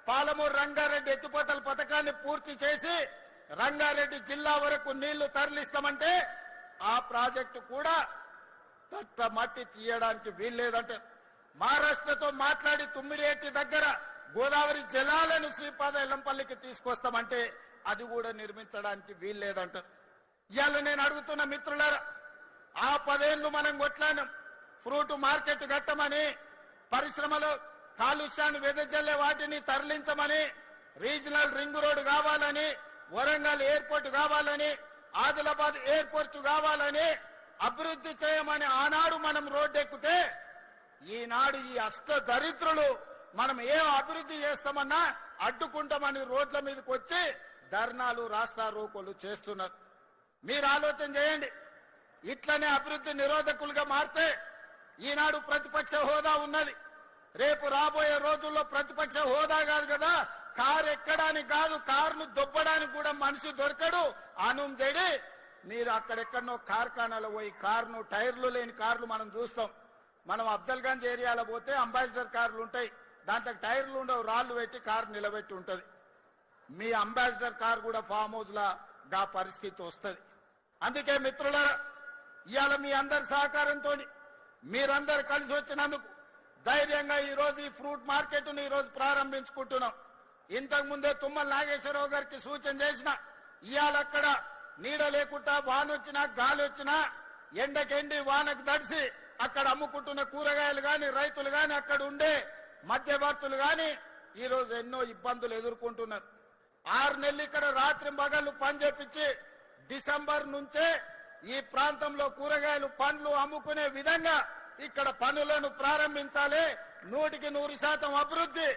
పాలమూరు రంగారెడ్డి ఎత్తిపోతల పథకాన్ని పూర్తి చేసి రంగారెడ్డి జిల్లా వరకు నీళ్లు తరలిస్తామంటే ఆ ప్రాజెక్టు కూడా తట్ట మట్టి తీయడానికి వీల్లేదంటే మహారాష్ట్రతో మాట్లాడి తుమ్మిడియేటి దగ్గర గోదావరి జలాలను శ్రీపాద ఎల్లంపల్లికి తీసుకొస్తామంటే అది కూడా నిర్మించడానికి వీల్లేదంటారు. ఇవాళ నేను అడుగుతున్న మిత్రులారా, ఆ 10 ఏళ్లు మనం కొట్లాను ఫ్రూట్ మార్కెట్ కట్టమని, పరిశ్రమలో కాలుష్యాన్ని వెదజల్లే వాటిని తరలించమని, రీజనల్ రింగ్ రోడ్ కావాలని, వరంగల్ ఎయిర్పోర్ట్ కావాలని, ఆదిలాబాద్ ఎయిర్పోర్ట్ కావాలని అభివృద్ధి చేయమని ఆనాడు మనం రోడ్డెక్కితే ఈనాడు ఈ అష్ట దరిద్రులు మనం ఏ అభివృద్ధి చేస్తామన్నా అడ్డుకుంటామని రోడ్ల మీదకి వచ్చి ధర్నాలు రాస్తా రోకోలు చేస్తున్నారు. మీరు ఆలోచన చేయండి. ఇట్లనే అభివృద్ధి నిరోధకులుగా మారితే ఈనాడు ప్రతిపక్ష హోదా ఉన్నది. రేపు రాబోయే రోజుల్లో ప్రతిపక్ష హోదా కాదు కదా, కారు ఎక్కడానికి కాదు, కారును దొబ్బడానికి కూడా మనిషి దొరకడు. అనుంజడి మీరు అక్కడెక్కడనో కార్ఖానాలో పోయి కారును టైర్లు లేని కార్లు మనం చూస్తాం. మనం అఫ్జల్గంజ్ ఏరియాలో పోతే అంబాసిడర్ కార్లు ఉంటాయి, దాంట్లో టైర్లు ఉండవు, రాళ్లు పెట్టి కారు నిలబెట్టి ఉంటది. మీ అంబాసిడర్ కార్ కూడా ఫామ్ హౌస్ గా పరిస్థితి వస్తుంది. అందుకే మిత్రులారా, ఇవాళ మీ అందరి సహకారంతో మీరందరు కలిసి వచ్చినందుకు ధైర్యంగా ఈ రోజు ఈ ఫ్రూట్ మార్కెట్ ను ఈ రోజు ప్రారంభించుకుంటున్నాం. ఇంతకు ముందే తుమ్మల నాగేశ్వరరావు గారికి సూచన చేసిన, ఇవాళ అక్కడ నీడ లేకుండా వాన వచ్చినా గాలి వచ్చినా ఎండకెండి వానకు దడిసి అక్కడ అమ్ముకుంటున్న కూరగాయలు గాని, రైతులు గాని, అక్కడ ఉండే మధ్యవర్తులు గాని ఈ రోజు ఎన్నో ఇబ్బందులు ఎదుర్కొంటున్నారు. 6 నెలలు ఇక్కడ రాత్రి పగళ్ళు పని చేపించి డిసెంబర్ నుంచే ఈ ప్రాంతంలో కూరగాయలు పండ్లు అమ్ముకునే విధంగా ఇక్కడ పనులను ప్రారంభించాలి. 100% అభివృద్ధి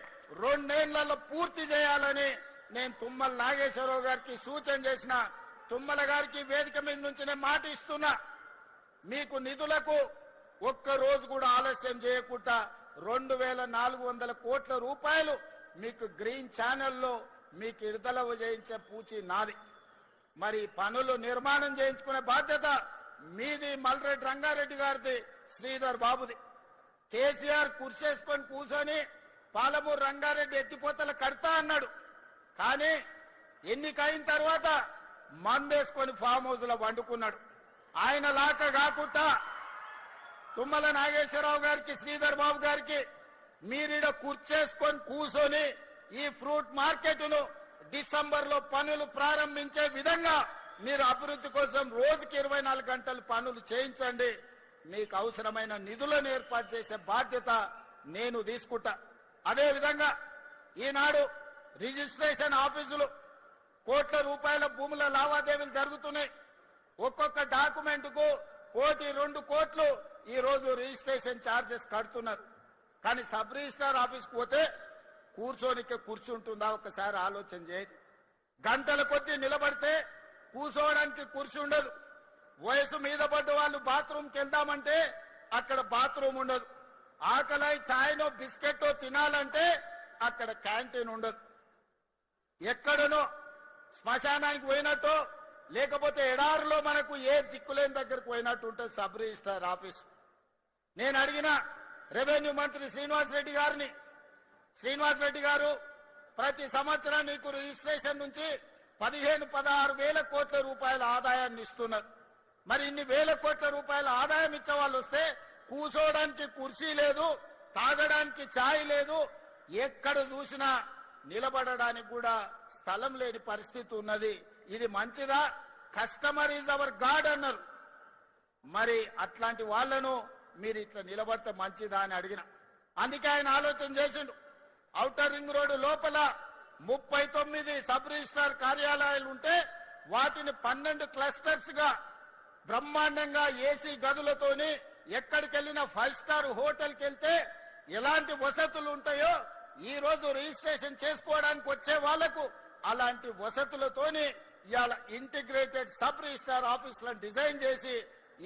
2 ఏళ్లలో పూర్తి చేయాలని నేను తుమ్మల నాగేశ్వరరావు గారికి సూచన చేసిన. తుమ్మల గారికి వేదిక మీద నుంచి నేను మాట ఇస్తున్నా, మీకు నిధులకు ఒక్క రోజు కూడా ఆలస్యం చేయకుండా 2400 కోట్ల రూపాయలు మీకు గ్రీన్ ఛానల్లో మీకు విడుదల చేయించే పూచి నాది. మరి పనులు నిర్మాణం చేయించుకునే బాధ్యత మీది, మల్రెడ్డి రంగారెడ్డి గారిది, శ్రీధర్ బాబుది. కేసీఆర్ కుర్చేసుకొని కూర్చొని పాలమూరు రంగారెడ్డి ఎత్తిపోతల కడతా అన్నాడు. కానీ ఎన్నికైన తర్వాత మందేసుకొని ఫామ్ హౌస్ లో వండుకున్నాడు. ఆయన లాక కాకుండా తుమ్మల నాగేశ్వరరావు గారికి, శ్రీధర్ బాబు గారికి మీరిడ కుర్చేసుకొని కూర్చొని ఈ ఫ్రూట్ మార్కెట్ ను డిసెంబర్ లో పనులు ప్రారంభించే విధంగా మీరు అభివృద్ధి కోసం రోజుకి 24 గంటలు పనులు చేయించండి. మీకు అవసరమైన నిధులను ఏర్పాటు చేసే బాధ్యత నేను తీసుకుంటా. అదే విధంగా ఈనాడు రిజిస్ట్రేషన్ ఆఫీసులు కోట్ల రూపాయల భూముల లావాదేవీలు జరుగుతున్నాయి. ఒక్కొక్క డాక్యుమెంట్ కు 1 కోటి 2 కోట్లు ఈ రోజు రిజిస్ట్రేషన్ ఛార్జెస్ కడుతున్నారు. కానీ సబ్ రిజిస్ట్రార్ ఆఫీస్కి పోతే కూర్చోనికే కూర్చుంటుందా ఒకసారి ఆలోచన చేయండి. గంటల కొద్దీ నిలబడితే కూర్చోవడానికి కుర్చీ ఉండదు. వయసు మీద పడ్డ వాళ్ళు బాత్రూమ్కి వెళ్దామంటే అక్కడ బాత్రూమ్ ఉండదు. ఆకలై ఛాయ్నో బిస్కెట్టో తినాలంటే అక్కడ క్యాంటీన్ ఉండదు. ఎక్కడనో శ్మశానానికి పోయినట్టు లేకపోతే ఎడారిలో మనకు ఏ దిక్కులేని దగ్గరకు పోయినట్టు ఉంటుంది సబ్ రిజిస్ట్రార్ ఆఫీస్. నేను అడిగిన రెవెన్యూ మంత్రి శ్రీనివాస్ రెడ్డి గారిని, శ్రీనివాస్ గారు ప్రతి సంవత్సరం నీకు రిజిస్ట్రేషన్ నుంచి 15-16 వేల కోట్ల రూపాయల ఆదాయాన్ని ఇస్తున్నారు. మరి ఇన్ని వేల కోట్ల రూపాయల ఆదాయం ఇచ్చే వాళ్ళు వస్తే కూర్చోవడానికి కుర్చీ లేదు, తాగడానికి ఛాయ్ లేదు, ఎక్కడ చూసినా నిలబడడానికి కూడా స్థలం లేని పరిస్థితి ఉన్నది. ఇది మంచిదా? కస్టమర్ ఈజ్ అవర్ గాడ్ అన్నారు. మరి అట్లాంటి వాళ్లను మీరు ఇట్లా నిలబడితే మంచిదా అని అడిగిన. అందుకే ఆయన ఆలోచన చేసిండు. ఔటర్ రింగ్ రోడ్డు లోపల 39 సబ్ రిజిస్ట్రార్ కార్యాలయాలు ఉంటే వాటిని 12 క్లస్టర్స్ గా బ్రహ్మాండంగా ఏసీ గదులతోని ఎక్కడికి వెళ్ళినా 5 స్టార్ హోటల్కి వెళ్తే ఎలాంటి వసతులు ఉంటాయో ఈ రోజు రిజిస్ట్రేషన్ చేసుకోవడానికి వచ్చే వాళ్లకు అలాంటి వసతులతోని ఇవాళ ఇంటిగ్రేటెడ్ సబ్ రిజిస్ట్రార్ ఆఫీసులను డిజైన్ చేసి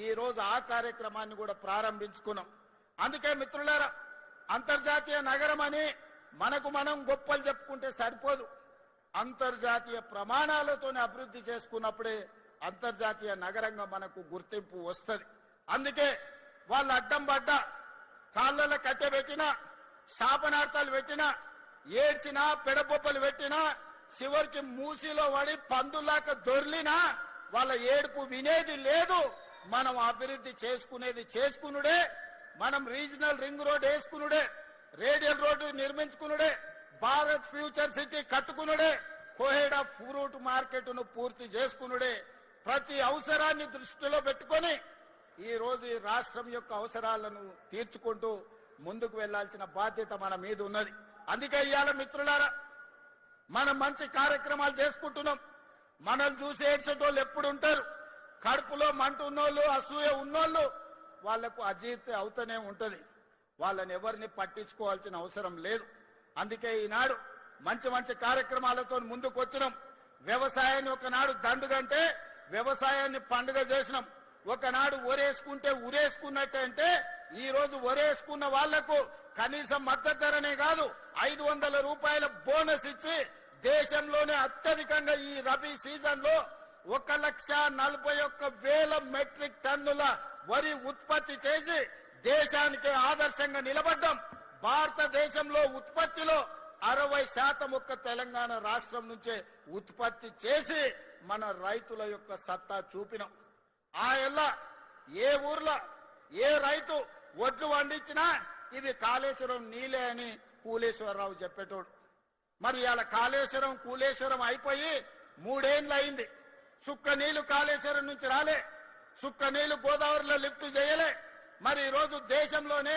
ఈ రోజు ఆ కార్యక్రమాన్ని కూడా ప్రారంభించుకున్నాం. అందుకే మిత్రులారా, అంతర్జాతీయ నగరం అని మనకు మనం గొప్పలు చెప్పుకుంటే సరిపోదు. అంతర్జాతీయ ప్రమాణాలతోనే అభివృద్ధి చేసుకున్నప్పుడే అంతర్జాతీయ నగరంగా మనకు గుర్తింపు వస్తుంది. అందుకే వాళ్ళు అడ్డం పడ్డా, కాళ్ళలో కట్టె పెట్టినా, శాపనార్థాలు పెట్టినా ఏడ్చినా పెడబొబ్బలు పెట్టినా చివరికి మూసిలో పడి పందులాక దొర్లినా వాళ్ళ ఏడుపు వినేది లేదు. మనం అభివృద్ధి చేసుకునేది చేసుకునుడే, మనం రీజనల్ రింగ్ రోడ్ వేసుకునుడే, రేడియల్ రోడ్డు నిర్మించుకునుడే, భారత్ ఫ్యూచర్ సిటీ కట్టుకునుడే, కోహెడా ఫ్రూట్ మార్కెట్ ను పూర్తి చేసుకునుడే. ప్రతి అవసరాన్ని దృష్టిలో పెట్టుకొని ఈ రోజు ఈ రాష్ట్రం యొక్క అవసరాలను తీర్చుకుంటూ ముందుకు వెళ్లాల్సిన బాధ్యత మన మీద ఉన్నది. అందుకే ఇవాళ మిత్రులారా మనం మంచి కార్యక్రమాలు చేసుకుంటున్నాం. మనల్ని చూసి ఏడ్చేటోళ్ళు ఎప్పుడు ఉంటారు. కడుపులో మంట ఉన్నోళ్ళు, అసూయ ఉన్నోళ్ళు వాళ్లకు అజీర్తి అవుతూనే ఉంటది. వాళ్ళని ఎవరిని పట్టించుకోవాల్సిన అవసరం లేదు. అందుకే ఈనాడు మంచి మంచి కార్యక్రమాలతో ముందుకు వచ్చినాం. వ్యవసాయాన్ని ఒకనాడు దండుగంటే వ్యవసాయాన్ని పండుగ చేసినాం. ఒకనాడు ఒరేసుకుంటే ఉరేసుకున్నట్టే ఈ రోజు ఒరేసుకున్న వాళ్లకు కనీసం మద్దతు ధరనే కాదు 500 రూపాయల బోనస్ ఇచ్చి దేశంలోనే అత్యధికంగా ఈ రబీ సీజన్ లో 1,41,000 మెట్రిక్ టన్నుల వరి ఉత్పత్తి చేసి దేశానికి ఆదర్శంగా నిలబడ్డాం. భారతదేశంలో ఉత్పత్తిలో 60% ఒక్క తెలంగాణ రాష్ట్రం నుంచే ఉత్పత్తి చేసి మన రైతుల యొక్క సత్తా చూపినాం. ఆ ఎల్లా ఏ ఊర్లో ఏ రైతు ఒడ్లు పండించినా ఇవి కాళేశ్వరం నీలే అని కూలేశ్వరరావు చెప్పేటోడు. మరి ఇలా కాళేశ్వరం కూలేశ్వరం అయిపోయి 3 ఏళ్ళు అయింది. సుక్క నీళ్లు కాళేశ్వరం నుంచి రాలే, సుక్క నీళ్లు గోదావరిలో లిఫ్ట్ చేయలే. మరి ఈరోజు దేశంలోనే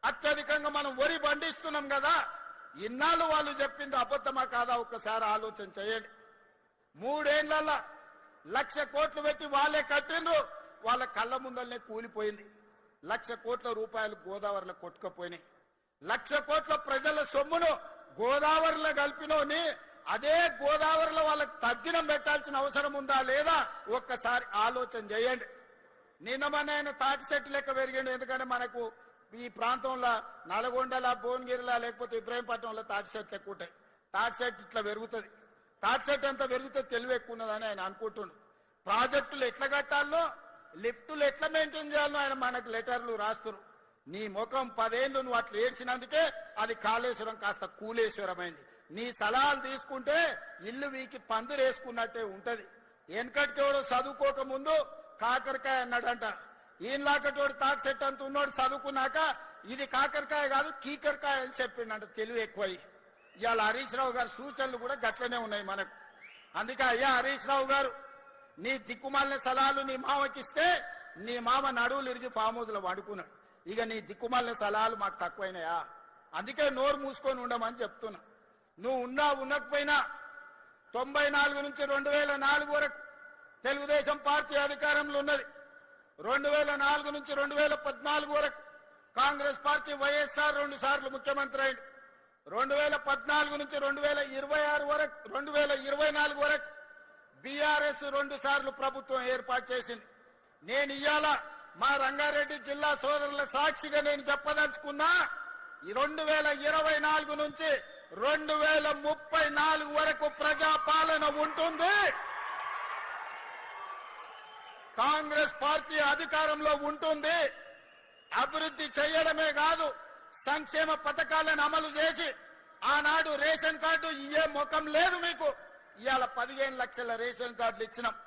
అత్యధికంగా మనం వరి పండిస్తున్నాం కదా. ఇన్నాళ్ళు వాళ్ళు చెప్పింది అబద్ధమా కాదా ఒక్కసారి ఆలోచన చేయండి. 3 ఏళ్లలో 1,00,000 కోట్లు పెట్టి వాళ్ళే కట్టిండ్రు, వాళ్ళ కళ్ళ ముందరనే కూలిపోయింది. 1,00,000 కోట్ల రూపాయలు గోదావరిలో కొట్టుకుపోయినాయి. 1,00,000 కోట్ల ప్రజల సొమ్మును గోదావరిలో కలిపినోని అదే గోదావరిలో వాళ్ళకి తగ్గినం పెట్టాల్సిన అవసరం ఉందా లేదా ఒక్కసారి ఆలోచన చేయండి. నిన్న మన ఆయన తాటి చెట్టు లెక్క పెరిగిండు. ఎందుకంటే మనకు ఈ ప్రాంతంలో నల్గొండల, భువనగిరిలా లేకపోతే ఇబ్రాహీంపట్నంలో తాటి చెట్లు ఎక్కువ ఉంటాయి. తాటి చెట్టు ఇట్లా పెరుగుతుంది. తాటి చెట్టు ఎంత పెరిగితే తెలివి ఎక్కువ ఉన్నదని ఆయన అనుకుంటుండు. ప్రాజెక్టులు ఎట్లా కట్టాలో, లిఫ్టులు ఎట్లా మెయింటైన్ చేయాలో ఆయన మనకు లెటర్లు రాస్తున్నారు. నీ ముఖం 10 ఏళ్ళు నువ్వు అట్లా ఏడ్చినందుకే అది కాళేశ్వరం కాస్త కూలేశ్వరమైంది. నీ సలహాలు తీసుకుంటే ఇల్లు వీకి పందిరేసుకున్నట్టే ఉంటది. వెనకటికేవాడు చదువుకోక ముందు కాకరకాయ అన్నాడంట. ఈయనలాకటోడు తాటి చెట్టు అంత ఉన్నోడు చదువుకున్నాక ఇది కాకరకాయ కాదు కీకరకాయ అని చెప్పిండంట. తెలివి ఎక్కువై ఇవాళ హరీష్ రావు గారి సూచనలు కూడా గట్లనే ఉన్నాయి మనకు. అందుకే అయ్యా హరీష్ రావు గారు, నీ దిక్కుమాలిన సలహాలు నీ మామకిస్తే నీ మామ నడువులు ఇరిగి ఫామ్ హౌస్ లో వండుకున్నాడు. ఇక నీ దిక్కుమాలిన సలహాలు మాకు తక్కువైనాయా? అందుకే నోరు మూసుకొని ఉండమని చెప్తున్నా. నువ్వు ఉండకపోయినా 94 నుంచి 2004 వరకు తెలుగుదేశం పార్టీ అధికారంలో ఉన్నది. 2004 నుంచి 2014 వరకు కాంగ్రెస్ పార్టీ వైఎస్ఆర్ 2 సార్లు ముఖ్యమంత్రి అయింది. 2014 నుంచి 2024 వరకు బీఆర్ఎస్ 2 సార్లు ప్రభుత్వం ఏర్పాటు చేసింది. నేను ఇవాళ మా రంగారెడ్డి జిల్లా సోదరుల సాక్షిగా నేను చెప్పదలుచుకున్నా, 2024 నుంచి 2034 వరకు ప్రజాపాలన ఉంటుంది. కాంగ్రెస్ పార్టీ అధికారంలో ఉంటుంది. అభివృద్ధి చేయడమే కాదు, సంక్షేమ పథకాలను అమలు చేసి ఆనాడు రేషన్ కార్డు ఇయ్యే ముఖం లేదు మీకు. ఇవాళ 15 లక్షల రేషన్ కార్డులు ఇచ్చినాం.